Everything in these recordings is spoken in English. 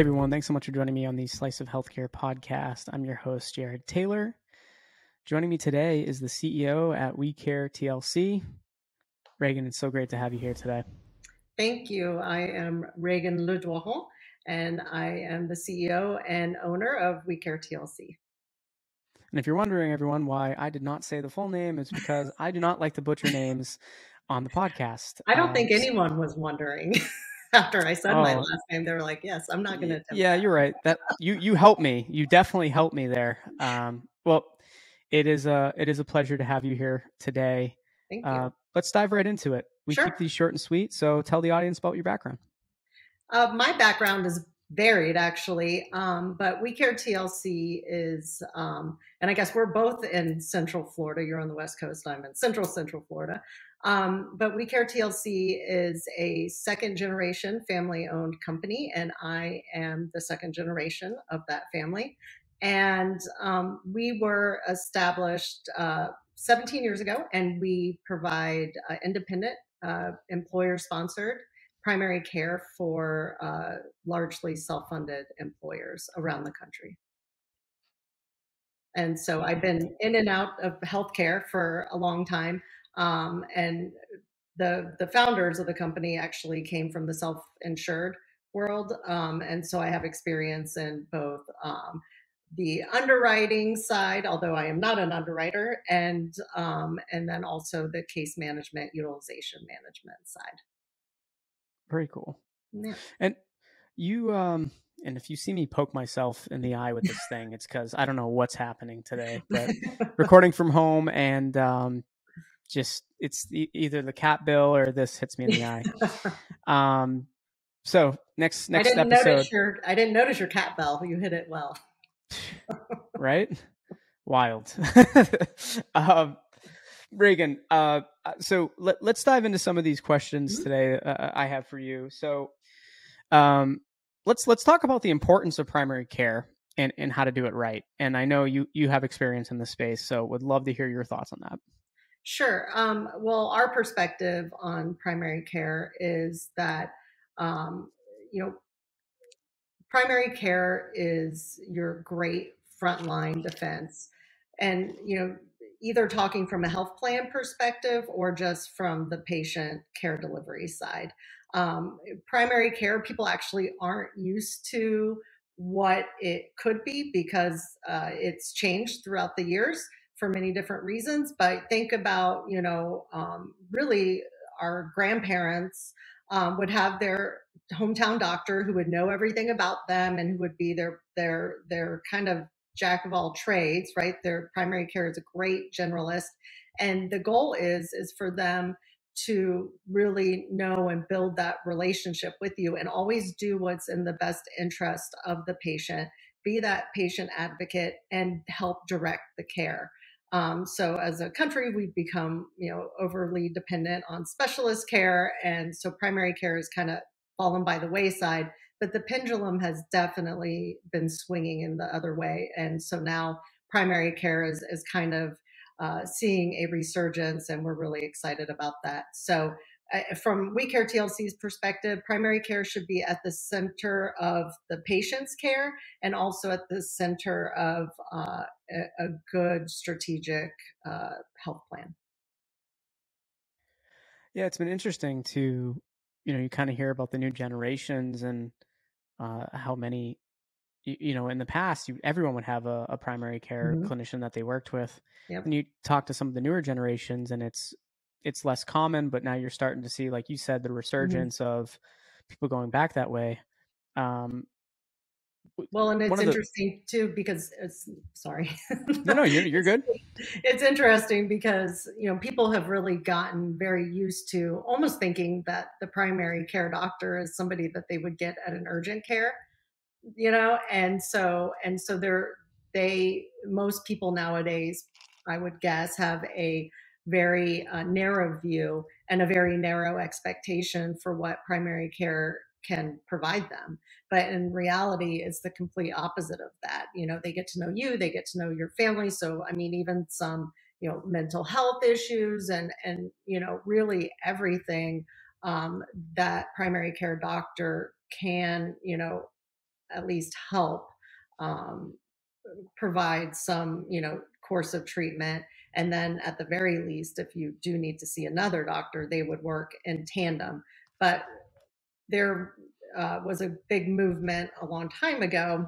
everyone, thanks so much for joining me on the Slice of Healthcare podcast. I'm your host, Jared Taylor. Joining me today is the CEO at WeCare TLC. Raegan, it's so great to have you here today. Thank you. I am Raegan Le Douaron, and I am the CEO and owner of WeCare TLC. And if you're wondering, everyone, why I did not say the full name, it's because I do not like to butcher names on the podcast. I don't think anyone was wondering. After I said my last name, they were like, "Yes, I'm not going to attempt Yeah, that." you're right. That you helped me. You definitely helped me there. Well, it is a pleasure to have you here today. Thank you. Let's dive right into it. We keep these short and sweet, so tell the audience about your background. My background is varied, actually, but WeCare TLC is, and I guess we're both in Central Florida. You're on the West Coast. I'm in Central Florida. But WeCare TLC is a second-generation family-owned company, and I am the second generation of that family. And we were established 17 years ago, and we provide independent, employer-sponsored primary care for largely self-funded employers around the country. And so I've been in and out of healthcare for a long time. And the founders of the company actually came from the self-insured world. And so I have experience in both the underwriting side, although I am not an underwriter, and then also the case management, utilization management side. Very cool. Yeah. And you, and if you see me poke myself in the eye with this thing, it's because I don't know what's happening today, but recording from home and just it's either the cat bill or this hits me in the eye. So next episode. I didn't notice your cat bell. You hit it well. Right? Wild. Raegan, so let's dive into some of these questions today I have for you. So let's talk about the importance of primary care and how to do it right. And I know you have experience in this space, so would love to hear your thoughts on that. Sure. Well, our perspective on primary care is that, primary care is your great frontline defense. And, either talking from a health plan perspective or just from the patient care delivery side. Primary care, people actually aren't used to what it could be because it's changed throughout the years for many different reasons. But think about, really our grandparents would have their hometown doctor who would know everything about them and who would be their kind of jack of all trades, right? Their primary care is a great generalist. And the goal is for them to really know and build that relationship with you and always do what's in the best interest of the patient, be that patient advocate and help direct the care. So as a country, we've become, overly dependent on specialist care. And so primary care is kind of fallen by the wayside, but the pendulum has definitely been swinging in the other way. And so now primary care is kind of seeing a resurgence, and we're really excited about that. So from WeCare TLC's perspective, primary care should be at the center of the patient's care and also at the center of a good strategic health plan. Yeah, it's been interesting to, you kind of hear about the new generations and how many, in the past, everyone would have a primary care clinician that they worked with. Yep. And you talk to some of the newer generations and it's less common, but now you're starting to see, like you said, the resurgence of people going back that way. Well, and it's interesting too, because sorry. No, you're good. It's interesting because, people have really gotten very used to almost thinking that the primary care doctor is somebody that they would get at an urgent care, and so most people nowadays, I would guess, have a very narrow view and a very narrow expectation for what primary care can provide them. But in reality, it's the complete opposite of that. They get to know you, they get to know your family. So, I mean, even some, mental health issues and really everything that primary care doctor can, at least help um, provide some, course of treatment. And then at the very least, if you do need to see another doctor, they would work in tandem. But there was a big movement a long time ago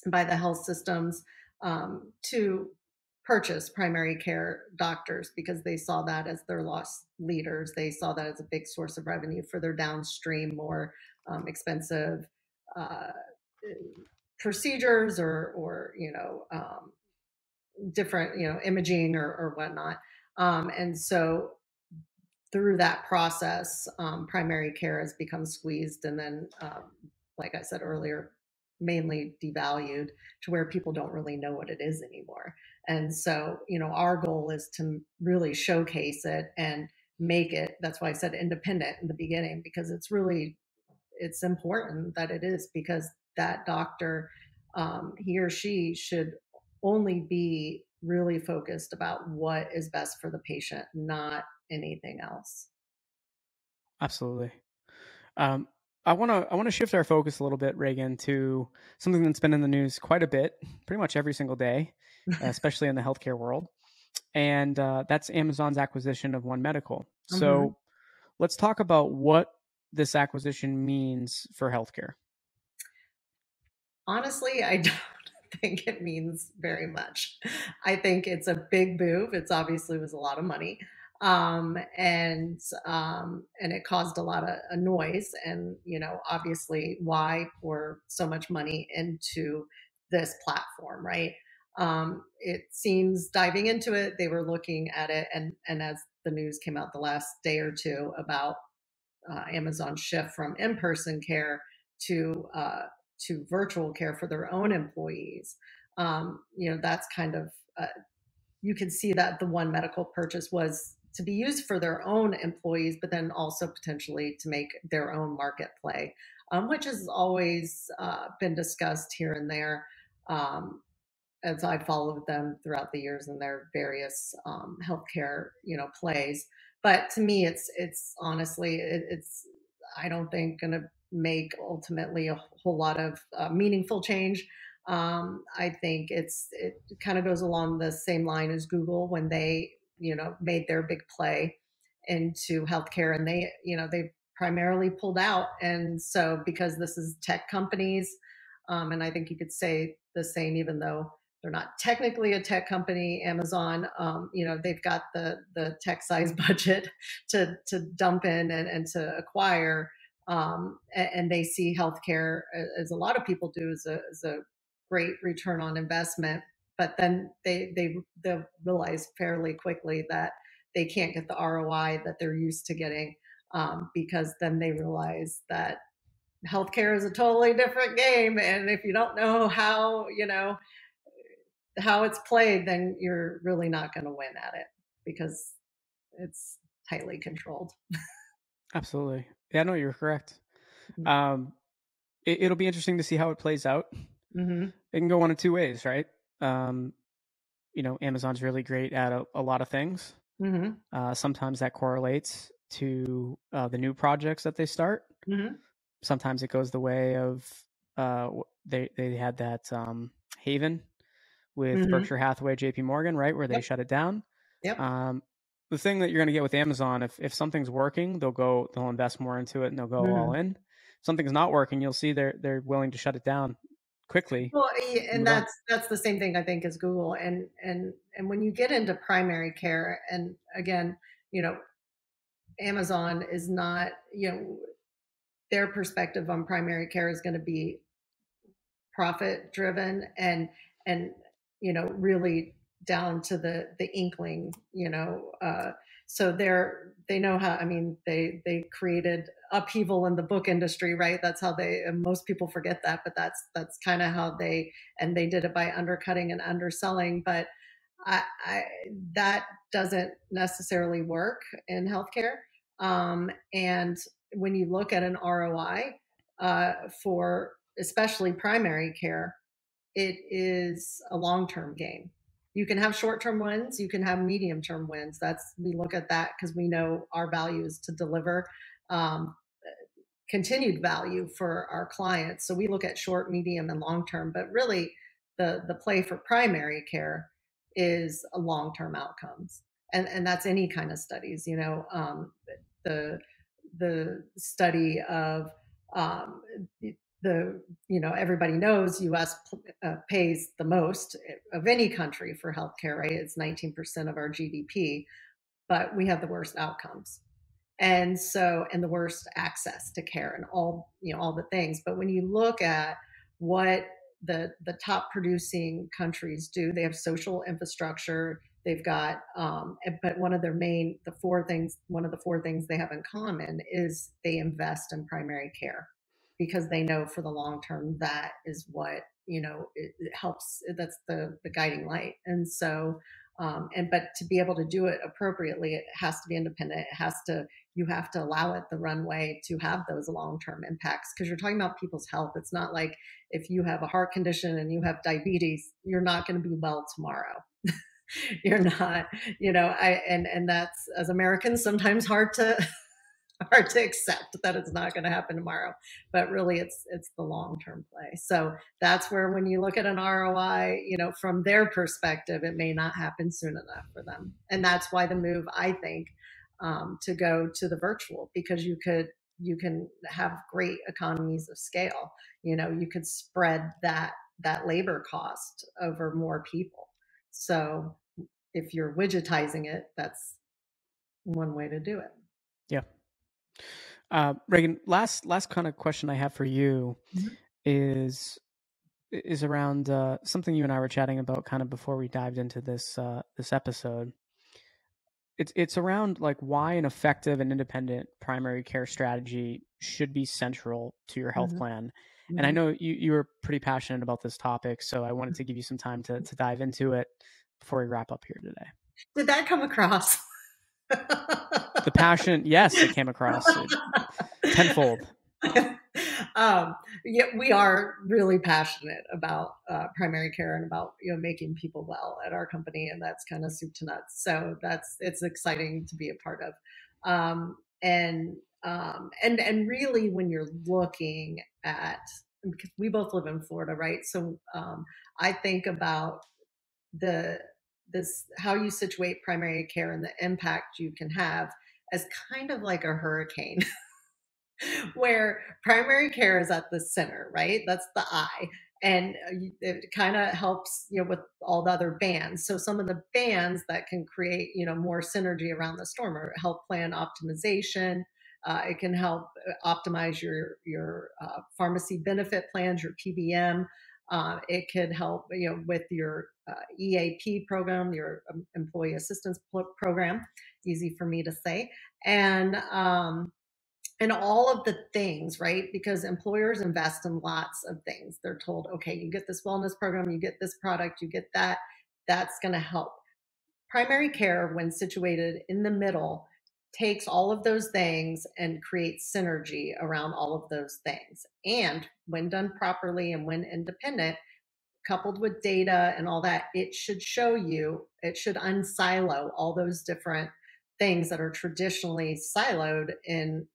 by the health systems to purchase primary care doctors because they saw that as their lost leaders. They saw that as a big source of revenue for their downstream, more expensive uh, procedures or different imaging or whatnot. And so through that process, primary care has become squeezed, and then, like I said earlier, mainly devalued to where people don't really know what it is anymore. And so, our goal is to really showcase it and make it. That's why I said independent in the beginning, because it's important that it is, because that doctor, he or she should only be really focused about what is best for the patient, not anything else. Absolutely. Um, I want to shift our focus a little bit, Raegan, to something that's been in the news quite a bit, pretty much every single day, especially in the healthcare world, and that's Amazon's acquisition of One Medical. Mhm. So let's talk about what this acquisition means for healthcare. Honestly, I don't think it means very much. I think it's a big move. It's obviously was a lot of money, and it caused a lot of a noise. And obviously, why pour so much money into this platform, right? It seems diving into it, they were looking at it, and as the news came out the last day or two about Amazon's shift from in-person care to to virtual care for their own employees. That's kind of you can see that the One Medical purchase was to be used for their own employees, but then also potentially to make their own market play, which has always been discussed here and there. Um, as I followed them throughout the years in their various healthcare, plays. But to me, it's honestly, it's I don't think going to make ultimately a whole lot of meaningful change. I think it kind of goes along the same line as Google when they made their big play into healthcare, and they primarily pulled out. And so because this is tech companies, and I think you could say the same, even though they're not technically a tech company. Amazon, they've got the tech size budget to dump in and to acquire, and they see healthcare, as a lot of people do, as a great return on investment. But then they'll realize fairly quickly that they can't get the ROI that they're used to getting, because then they realize that healthcare is a totally different game, and if you don't know how it's played, then you're really not going to win at it because it's tightly controlled. Absolutely. Yeah, no, you're correct. Um, it'll be interesting to see how it plays out. Mm-hmm. It can go one of two ways, right? Um, Amazon's really great at a lot of things. Mm-hmm. Sometimes that correlates to the new projects that they start. Mm-hmm. Sometimes it goes the way of they had that Haven with Mm-hmm. Berkshire Hathaway, J.P. Morgan, right, where they Yep. shut it down. Yep. Um, the thing that you're going to get with Amazon, if something's working, they'll invest more into it and they'll go all Mm-hmm. in. If something's not working, you'll see they're willing to shut it down quickly Well, and and move on. that's the same thing I think as Google, and when you get into primary care, and again, you know, Amazon is not, their perspective on primary care is going to be profit driven, and really down to the inkling, so they know how. I mean, they created upheaval in the book industry, right? That's how they, and most people forget that, but that's kind of how they did it, by undercutting and underselling. But I that doesn't necessarily work in healthcare. And when you look at an ROI for especially primary care, it is a long-term game. You can have short-term wins, you can have medium-term wins. We look at that because we know our value is to deliver um, continued value for our clients. So we look at short, medium, and long term, but really the play for primary care is a long-term outcomes. And that's any kind of studies, the the study of um, everybody knows U.S. Pays the most of any country for healthcare, right? It's 19% of our GDP, but we have the worst outcomes, and the worst access to care and all the things. But when you look at what the top producing countries do, they have social infrastructure. They've got, but one of the four things they have in common is they invest in primary care because they know for the long term that is what it helps. That's the guiding light. And so, but to be able to do it appropriately, it has to be independent. You have to allow it the runway to have those long-term impacts, because you're talking about people's health. It's not like if you have a heart condition and you have diabetes, you're not going to be well tomorrow. You're not, and that's, as Americans, sometimes hard to accept that it's not going to happen tomorrow, but really it's the long-term play. So that's where, when you look at an ROI, from their perspective, it may not happen soon enough for them. And that's why the move, I think, to go to the virtual, because you can have great economies of scale. You could spread that labor cost over more people. So if you're widgetizing it, that's one way to do it. Yeah. Raegan, last kind of question I have for you is around something you and I were chatting about kind of before we dived into this episode. It's around like why an effective and independent primary care strategy should be central to your health plan. And I know you were pretty passionate about this topic, so I wanted to give you some time to dive into it before we wrap up here today. Did that come across? The passion, yes, it came across tenfold. Yeah, we are really passionate about primary care and about making people well at our company, and that's kind of soup to nuts. So it's exciting to be a part of, and really, when you're looking at, because we both live in Florida, right? So I think about how you situate primary care and the impact you can have as kind of like a hurricane. Where primary care is at the center, right? That's the eye. And it kind of helps, with all the other bands. So some of the bands that can create, more synergy around the storm are health plan optimization. It can help optimize your pharmacy benefit plans, your PBM. It could help, with your EAP program, your employee assistance program. Easy for me to say. And all of the things, right? Because employers invest in lots of things. They're told, okay, you get this wellness program, you get this product, you get that. That's going to help. Primary care, when situated in the middle, takes all of those things and creates synergy around all of those things. And when done properly and when independent, coupled with data and all that, it should unsilo all those different things that are traditionally siloed in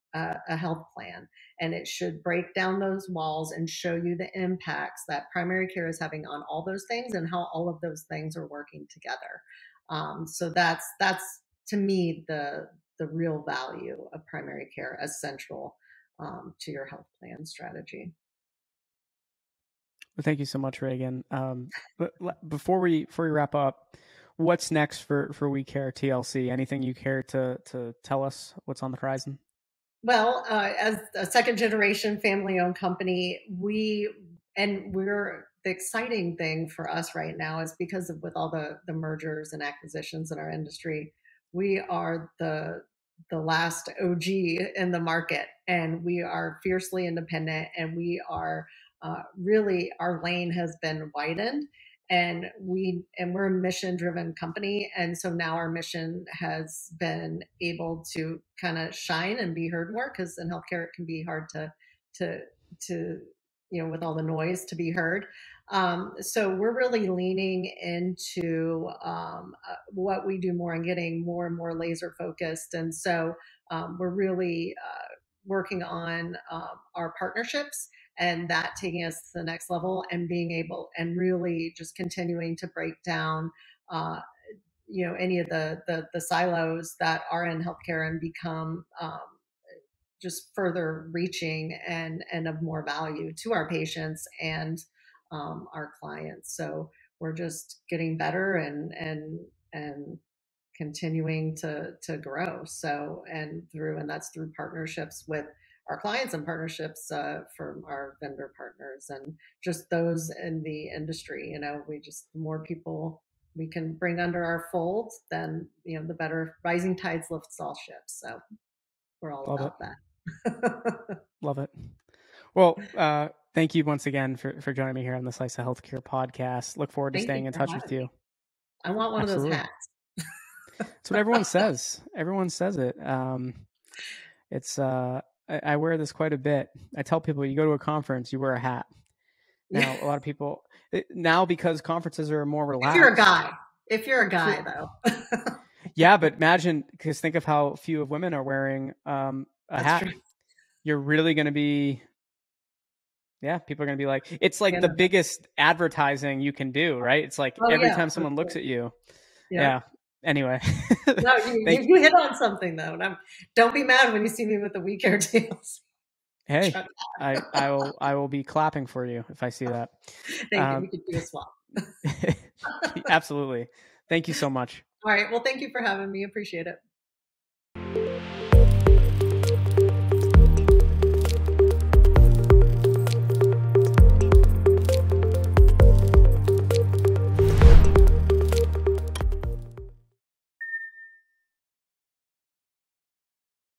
a health plan. And it should break down those walls and show you the impacts that primary care is having on all those things and how all of those things are working together. So that's to me the real value of primary care as central to your health plan strategy. Well, thank you so much, Raegan. But before we wrap up, what's next for WeCare TLC? Anything you care to tell us what's on the horizon? Well, as a second generation family owned company, we're the exciting thing for us right now is because with all the mergers and acquisitions in our industry, we are the last OG in the market, and we are fiercely independent, and we are really, our lane has been widened, and we're a mission driven company. And so now our mission has been able to kind of shine and be heard more, because in healthcare it can be hard to with all the noise, to be heard. So we're really leaning into what we do more and getting more and more laser focused. And so we're really working on our partnerships and that taking us to the next level and being able and really just continuing to break down any of the silos that are in healthcare and become just further reaching and of more value to our patients and our clients. So we're just getting better and continuing to grow. So and that's through partnerships with our clients and partnerships from our vendor partners and just those in the industry. The more people we can bring under our fold, then the better. Rising tides lifts all ships. So we're all Love about it. that. Love it. Well, thank you once again for joining me here on the Slice of Healthcare podcast. Look forward to staying in touch with you. I want one Absolutely. of those hats. That's what everyone says. Everyone says it. It's I wear this quite a bit. I tell people, you go to a conference, you wear a hat. Now, a lot of people now, because conferences are more relaxed. If you're a guy though. Yeah, but imagine, because think of how few of women are wearing a hat. True. You're really going to be, people are going to be like, it's like the biggest advertising you can do, right? It's like every time someone looks at you. Yeah. Anyway. No, you hit on something though. And don't be mad when you see me with the WeCare TLC. Hey, I will be clapping for you if I see that. Thank you. We could do a swap. Absolutely. Thank you so much. All right. Well, thank you for having me. Appreciate it.